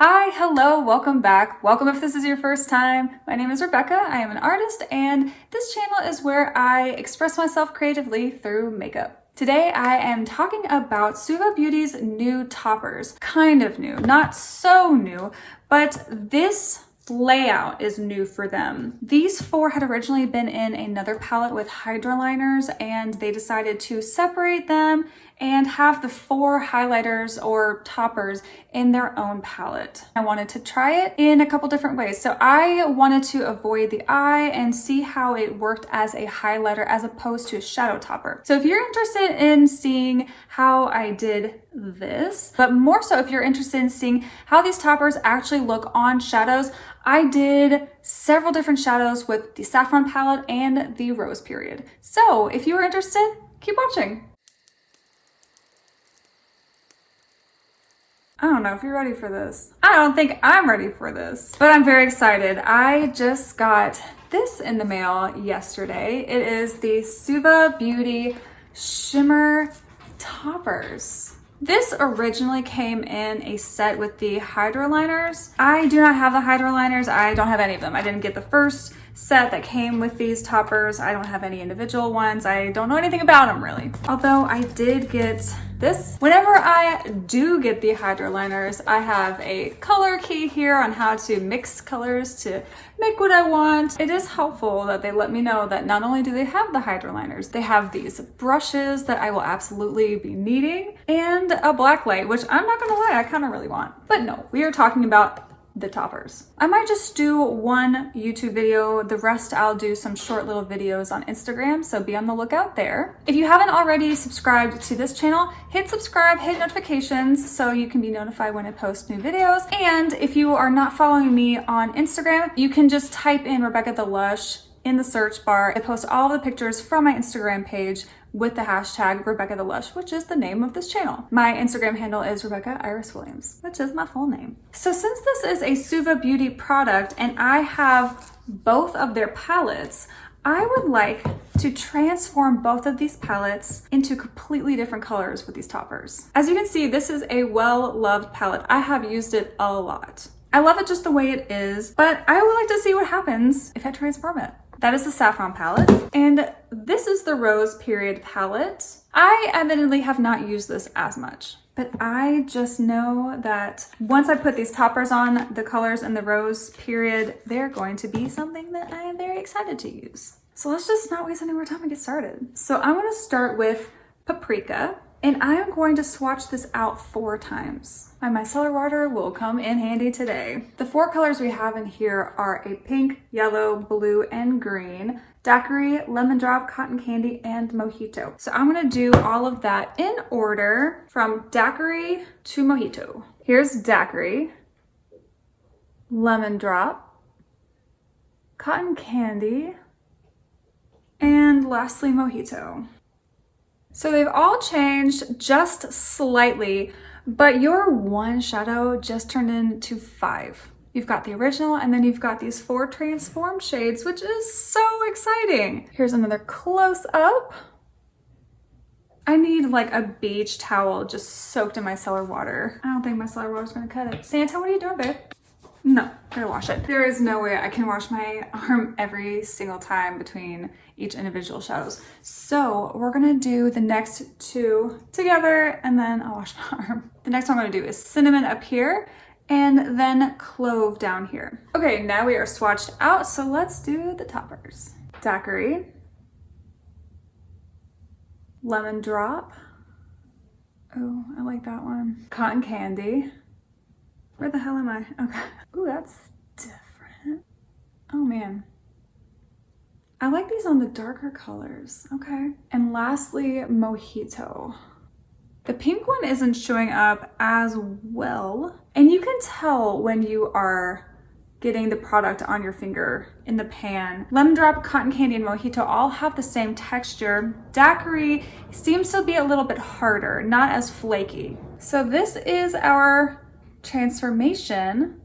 Hi, hello, welcome back. Welcome if this is your first time. My name is Rebecca. I am an artist, and this channel is where I express myself creatively through makeup. Today I am talking about SUVA Beauty's new toppers. Kind of new, not so new, but this layout is new for them. These four had originally been in another palette with hydroliners, and they decided to separate them and have the four highlighters or toppers in their own palette. I wanted to try it in a couple different ways. So I wanted to avoid the eye and see how it worked as a highlighter as opposed to a shadow topper. So if you're interested in seeing how I did this, but more so if you're interested in seeing how these toppers actually look on shadows, I did several different shadows with the Saffron palette and the Rose period. So if you are interested, keep watching. I don't know if you're ready for this. I don't think I'm ready for this, but I'm very excited. I just got this in the mail yesterday. It is the SUVA Beauty Shimmer Toppers. This originally came in a set with the hydroliners. I do not have the hydroliners. I don't have any of them. I didn't get the first set that came with these toppers. I don't have any individual ones. I don't know anything about them really. Although I did get this. Whenever I do get the hydroliners, I have a color key here on how to mix colors to make what I want. It is helpful that they let me know that not only do they have the hydroliners, they have these brushes that I will absolutely be needing and a black light, which I'm not gonna lie, I kind of really want. But no, we are talking about the toppers. I might just do one YouTube video. The rest I'll do some short little videos on Instagram, so be on the lookout there. If you haven't already subscribed to this channel, hit subscribe, hit notifications so you can be notified when I post new videos. And if you are not following me on Instagram, you can just type in Rebecca the Lush in the search bar. I post all the pictures from my Instagram page with the hashtag Rebecca the Lush, which is the name of this channel. My Instagram handle is Rebecca Iris Williams, which is my full name. So since this is a SUVA Beauty product and I have both of their palettes, I would like to transform both of these palettes into completely different colors with these toppers. As you can see, this is a well-loved palette. I have used it a lot. I love it just the way it is, but I would like to see what happens if I transform it. That is the Saffron palette, and this is the Rose period palette. I admittedly have not used this as much, but I just know that once I put these toppers on, the colors in the Rose period, they're going to be something that I am very excited to use. So let's just not waste any more time and get started. So I'm gonna start with Paprika, and I am going to swatch this out 4 times. My micellar water will come in handy today. The 4 colors we have in here are a pink, yellow, blue, and green, daiquiri, lemon drop, cotton candy, and mojito. So I'm gonna do all of that in order from daiquiri to mojito. Here's daiquiri, lemon drop, cotton candy, and lastly mojito. So they've all changed just slightly, but your one shadow just turned into 5. You've got the original, and then you've got these 4 transform shades, which is so exciting. Here's another close up. I need like a beach towel just soaked in micellar water. I don't think micellar water is gonna cut it. Santa, what are you doing, babe? No, gotta wash it. There is no way I can wash my arm every single time between each individual shadows. So we're gonna do the next 2 together and then I'll wash my arm. The next one I'm gonna do is cinnamon up here and then clove down here. Okay, now we are swatched out, so let's do the toppers. Daiquiri, lemon drop. Oh, I like that one. Cotton candy. Where the hell am I? Okay. Ooh, that's different. Oh man. I like these on the darker colors. Okay. And lastly, mojito. The pink one isn't showing up as well. And you can tell when you are getting the product on your finger in the pan. Lemon drop, cotton candy, and mojito all have the same texture. Daiquiri seems to be a little bit harder, not as flaky. So this is our transformation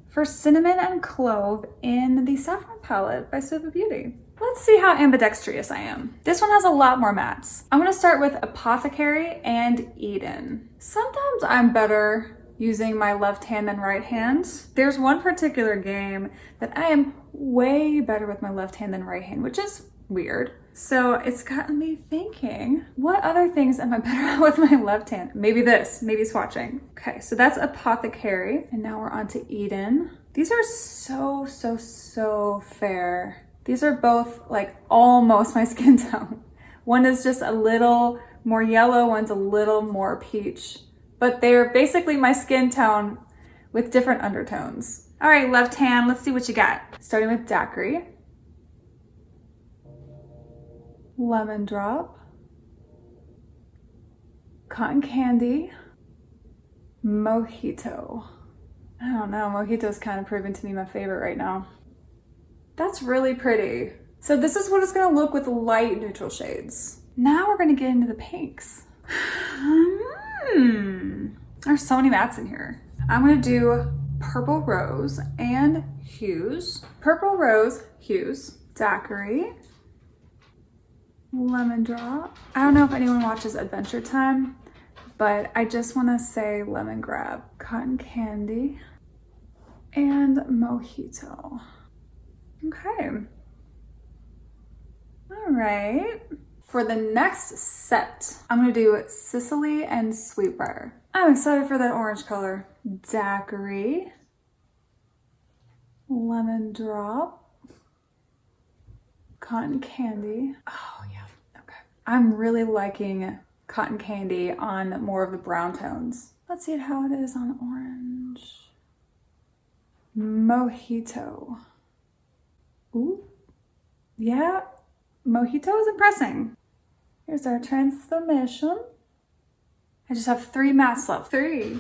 for cinnamon and clove in the Saffron palette by SUVA Beauty. Let's see how ambidextrous I am. This one has a lot more mattes. I'm gonna start with Apothecary and Eden. Sometimes I'm better using my left hand than right hand. There's one particular game that I am way better with my left hand than right hand, which is weird. So it's gotten me thinking, what other things am I better at with my left hand? Maybe this, maybe swatching. Okay, so that's Apothecary. And now we're on to Eden. These are so fair. These are both like almost my skin tone. One is just a little more yellow, one's a little more peach. But they're basically my skin tone with different undertones. All right, left hand, let's see what you got. Starting with Daiquiri. Lemon Drop, Cotton Candy, Mojito. I don't know, Mojito's kind of proven to be my favorite right now. That's really pretty. So this is what it's gonna look with light neutral shades. Now we're gonna get into the pinks. There's so many mattes in here. I'm gonna do Purple Rose and Hues. Purple Rose, Hues, Daiquiri, Lemon Drop. I don't know if anyone watches Adventure Time, but I just want to say Lemon Grab, Cotton Candy, and Mojito. Okay. All right. For the next set, I'm going to do Sicily and Sweetbriar. I'm excited for that orange color. Daiquiri, Lemon Drop, Cotton Candy. Oh yeah, okay. I'm really liking Cotton Candy on more of the brown tones. Let's see how it is on orange. Mojito. Ooh, yeah, Mojito is impressing. Here's our transformation. I just have 3 mattes left. 3.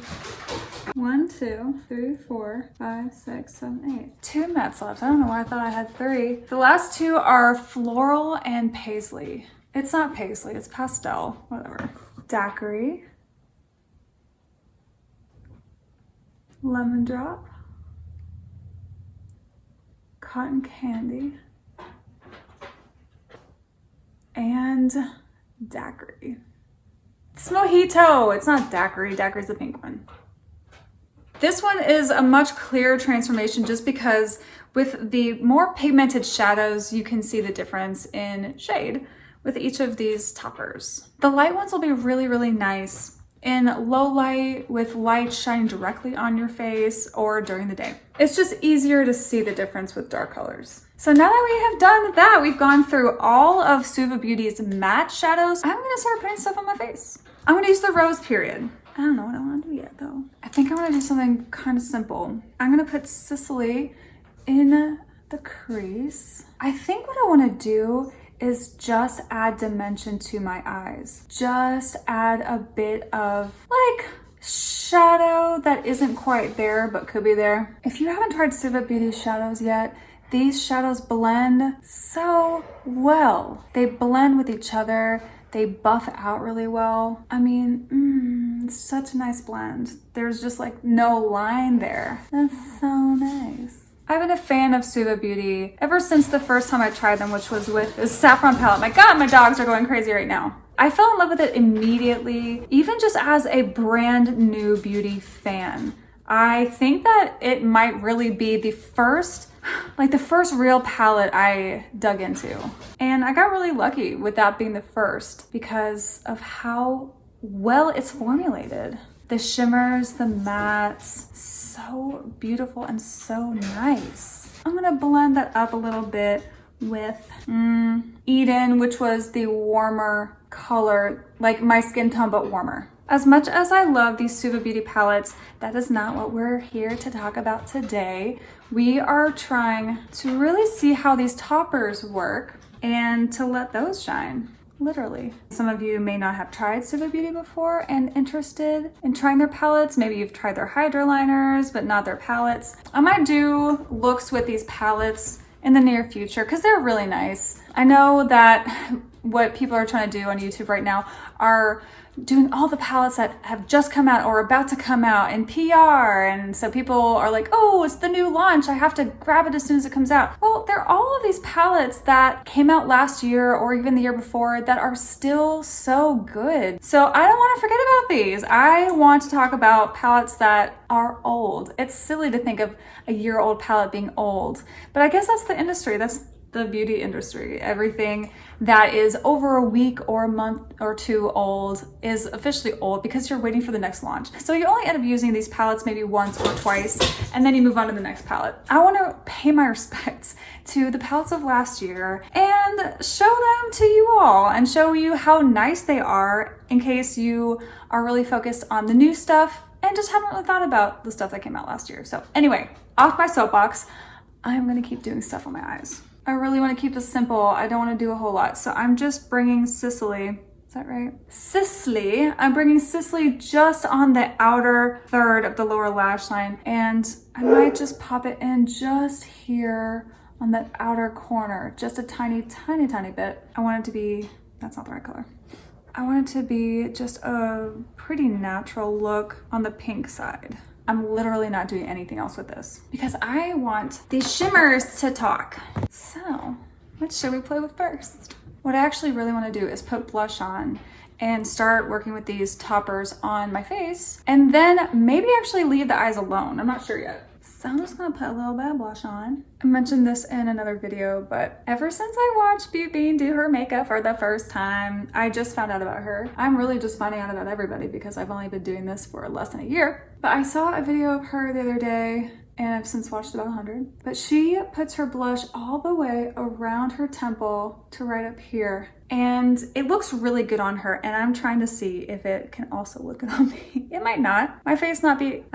1, 2, 3, 4, 5, 6, 7, 8. 2 mattes left. I don't know why I thought I had 3. The last 2 are Floral and Paisley. It's not Paisley, it's pastel, whatever. Daiquiri, Lemon Drop, Cotton Candy, and Daiquiri. It's Mojito, it's not Daiquiri. Daiquiri's the pink one. This one is a much clearer transformation just because with the more pigmented shadows, you can see the difference in shade with each of these toppers. The light ones will be really nice in low light with light shining directly on your face or during the day. It's just easier to see the difference with dark colors. So now that we have done that, we've gone through all of SUVA Beauty's matte shadows. I'm gonna start putting stuff on my face. I'm gonna use the rose period. I don't know what I wanna do yet though. I think I'm gonna do something kind of simple. I'm gonna put Sicily in the crease. I think what I wanna do is just add dimension to my eyes. Just add a bit of like shadow that isn't quite there but could be there. If you haven't tried SUVA Beauty shadows yet, these shadows blend so well. They blend with each other. They buff out really well. I mean, it's such a nice blend. There's just like no line there. That's so nice. I've been a fan of SUVA Beauty ever since the first time I tried them, which was with the Saffron palette. My God, my dogs are going crazy right now. I fell in love with it immediately, even just as a brand new beauty fan. I think that it might really be the first real palette I dug into. And I got really lucky with that being the first because of how well it's formulated. The shimmers, the mattes, so beautiful and so nice. I'm gonna blend that up a little bit with Eden, which was the warmer color, like my skin tone, but warmer. As much as I love these SUVA Beauty palettes, that is not what we're here to talk about today. We are trying to really see how these toppers work and to let those shine. Literally. Some of you may not have tried SUVA Beauty before and interested in trying their palettes. Maybe you've tried their hydro liners, but not their palettes. I might do looks with these palettes in the near future because they're really nice. I know that what people are trying to do on YouTube right now are doing all the palettes that have just come out or about to come out in PR. And so people are like, oh, it's the new launch, I have to grab it as soon as it comes out. Well, there are all of these palettes that came out last year or even the year before that are still so good. So I don't want to forget about these. I want to talk about palettes that are old. It's silly to think of a year-old palette being old, but I guess that's the industry. That's the beauty industry. Everything that is over a week or a month or two old is officially old because you're waiting for the next launch. So you only end up using these palettes maybe once or twice, and then you move on to the next palette. I want to pay my respects to the palettes of last year and show them to you all and show you how nice they are in case you are really focused on the new stuff and just haven't really thought about the stuff that came out last year. So anyway, off my soapbox, I'm gonna keep doing stuff on my eyes. I really want to keep this simple. I don't want to do a whole lot. So I'm just bringing Sicily. Is that right? Sicily. I'm bringing Sicily just on the outer third of the lower lash line. And I might just pop it in just here on that outer corner. Just a tiny, tiny, tiny bit. I want it to be, that's not the right color. I want it to be just a pretty natural look on the pink side. I'm literally not doing anything else with this because I want these shimmers to talk. So what should we play with first? What I actually really want to do is put blush on and start working with these toppers on my face and then maybe actually leave the eyes alone. I'm not sure yet. So I'm just gonna put a little bit of blush on. I mentioned this in another video, but ever since I watched Beauty Bean do her makeup for the first time, I just found out about her. I'm really just finding out about everybody because I've only been doing this for less than a year. But I saw a video of her the other day and I've since watched about 100. But she puts her blush all the way around her temple to right up here. And it looks really good on her, and I'm trying to see if it can also look good on me. It might not. My face might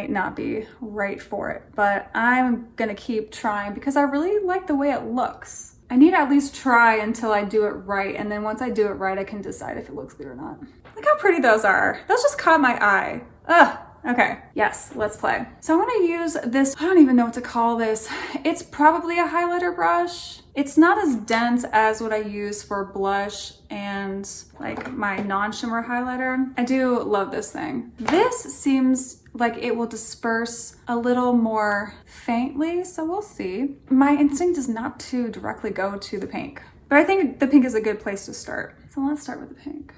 not be right for it, but I'm gonna keep trying because I really like the way it looks. I need to at least try until I do it right, and then once I do it right, I can decide if it looks good or not. Look how pretty those are. Those just caught my eye. Ugh. Okay, yes, let's play. So I'm gonna use this, I don't even know what to call this. It's probably a highlighter brush. It's not as dense as what I use for blush and like my non-shimmer highlighter. I do love this thing. This seems like it will disperse a little more faintly, so we'll see. My instinct is not to directly go to the pink, but I think the pink is a good place to start. So let's start with the pink.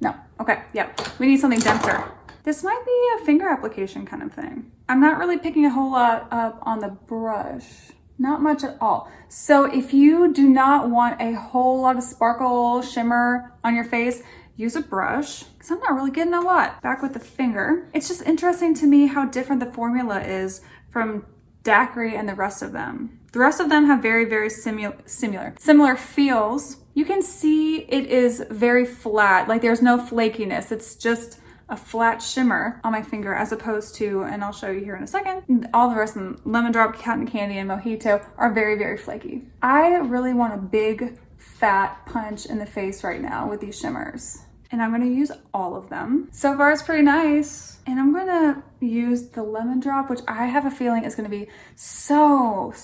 No, okay, yeah, we need something denser. This might be a finger application kind of thing. I'm not really picking a whole lot up on the brush. Not much at all. So if you do not want a whole lot of sparkle shimmer on your face, use a brush, because I'm not really getting a lot. Back with the finger. It's just interesting to me how different the formula is from Daiquiri and the rest of them. The rest of them have very, very similar feels. You can see it is very flat, like there's no flakiness. It's just a flat shimmer on my finger as opposed to, and I'll show you here in a second, all the rest of them, Lemon Drop, Cotton Candy, and Mojito are very, very flaky. I really want a big fat punch in the face right now with these shimmers. And I'm gonna use all of them. So far it's pretty nice. And I'm gonna use the Lemon Drop, which I have a feeling is gonna be so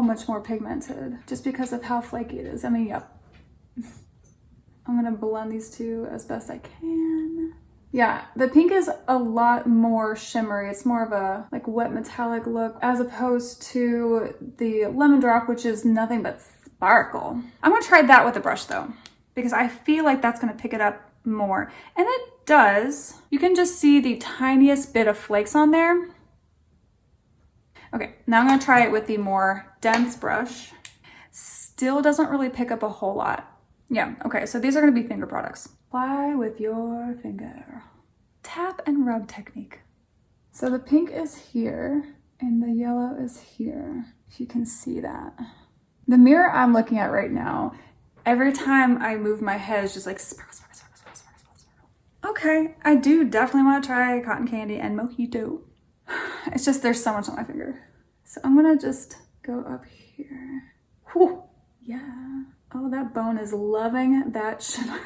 much more pigmented just because of how flaky it is. I mean, yep. I'm gonna blend these two as best I can. Yeah, the pink is a lot more shimmery. It's more of a like wet metallic look as opposed to the Lemon Drop, which is nothing but sparkle. I'm gonna try that with a brush though, because I feel like that's gonna pick it up more. And it does. You can just see the tiniest bit of flakes on there. Okay, now I'm gonna try it with the more dense brush. Still doesn't really pick up a whole lot. Yeah, okay, so these are gonna be finger products. Apply with your finger. Tap and rub technique. So the pink is here and the yellow is here, if you can see that. The mirror I'm looking at right now, every time I move my head, it's just like sparkle, sparkle, sparkle, sparkle, sparkle, sparkle. Okay, I do definitely want to try Cotton Candy and Mojito. It's just there's so much on my finger. So I'm gonna just go up here. Whew, yeah. Oh, that bone is loving that shimmer.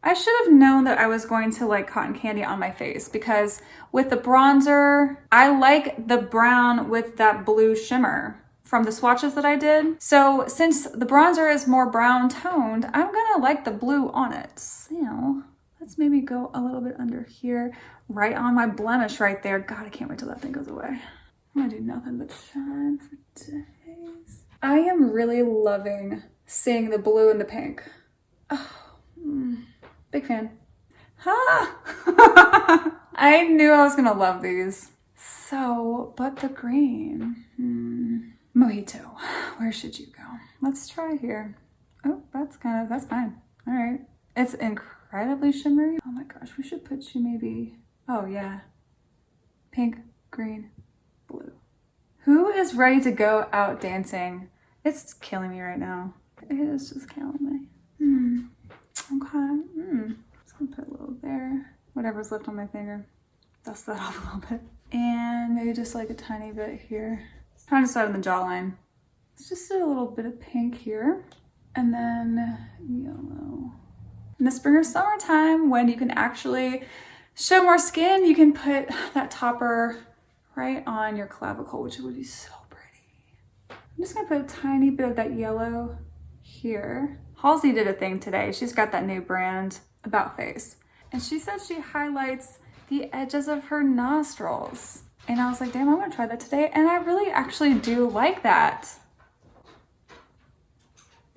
I should have known that I was going to like Cotton Candy on my face because with the bronzer, I like the brown with that blue shimmer from the swatches that I did. So since the bronzer is more brown toned, I'm gonna like the blue on it. So let's maybe go a little bit under here, right on my blemish right there. God, I can't wait till that thing goes away. I'm gonna do nothing but shine for days. I am really loving seeing the blue and the pink. Oh, big fan. Ah! I knew I was gonna love these. So, but the green. Mojito, where should you go? Let's try here. Oh, that's fine. All right. It's incredibly shimmery. Oh my gosh, we should put you maybe, oh yeah. Pink, green, blue. Who is ready to go out dancing? It's killing me right now. It is just killing me. Okay. Just gonna put a little there. Whatever's left on my finger. Dust that off a little bit. And maybe just like a tiny bit here. Trying to start on the jawline. Let's just do a little bit of pink here. And then yellow. In the spring or summertime, when you can actually show more skin, you can put that topper right on your clavicle, which would be so pretty. I'm just gonna put a tiny bit of that yellow here. Halsey did a thing today. She's got that new brand, About Face. And she said she highlights the edges of her nostrils. And I was like, damn, I'm gonna try that today. And I really actually do like that.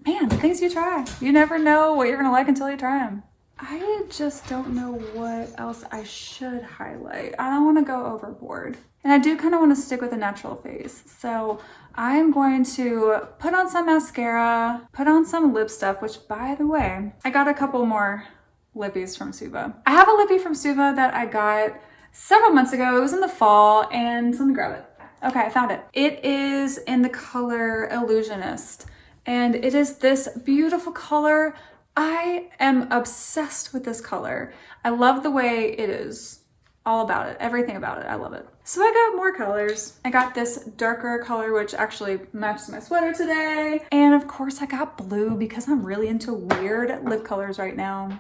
Man, the things you try. You never know what you're gonna like until you try them. I just don't know what else I should highlight. I don't wanna go overboard. And I do kind of wanna stick with a natural face. So I'm going to put on some mascara, put on some lip stuff, which by the way, I got a couple more lippies from SUVA. I have a lippy from SUVA that I got several months ago. It was in the fall, and let me grab it. Okay, I found it. It is in the color Illusionist, and it is this beautiful color. I am obsessed with this color. I love the way it is. All about it, everything about it, I love it. So I got more colors. I got this darker color, which actually matches my sweater today. And of course I got blue because I'm really into weird lip colors right now.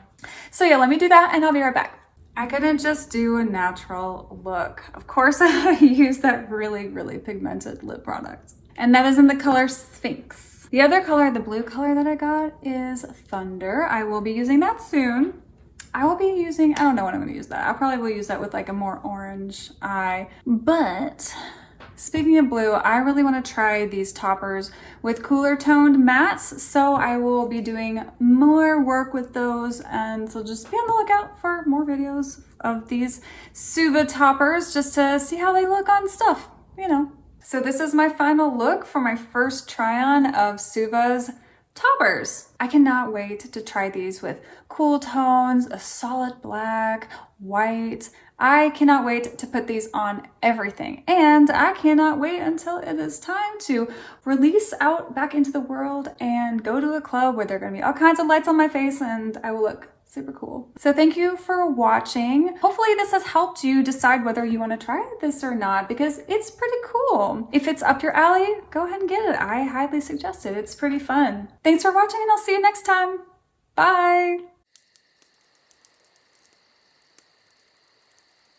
So yeah, let me do that and I'll be right back. I couldn't just do a natural look. Of course I use that really, really pigmented lip product. And that is in the color Sphinx. The other color, the blue color that I got is Thunder. I will be using that soon. I will be using, I don't know when I'm gonna use that. I probably will use that with like a more orange eye. But speaking of blue, I really wanna try these toppers with cooler toned mattes. So I will be doing more work with those. And so just be on the lookout for more videos of these SUVA toppers just to see how they look on stuff, you know. So this is my final look for my first try on of SUVA's toppers. I cannot wait to try these with cool tones, a solid black, white. I cannot wait to put these on everything. And I cannot wait until it is time to release out back into the world and go to a club where there are gonna be all kinds of lights on my face and I will look super cool. So thank you for watching. Hopefully this has helped you decide whether you want to try this or not because it's pretty cool. If it's up your alley, go ahead and get it. I highly suggest it. It's pretty fun. Thanks for watching and I'll see you next time. Bye.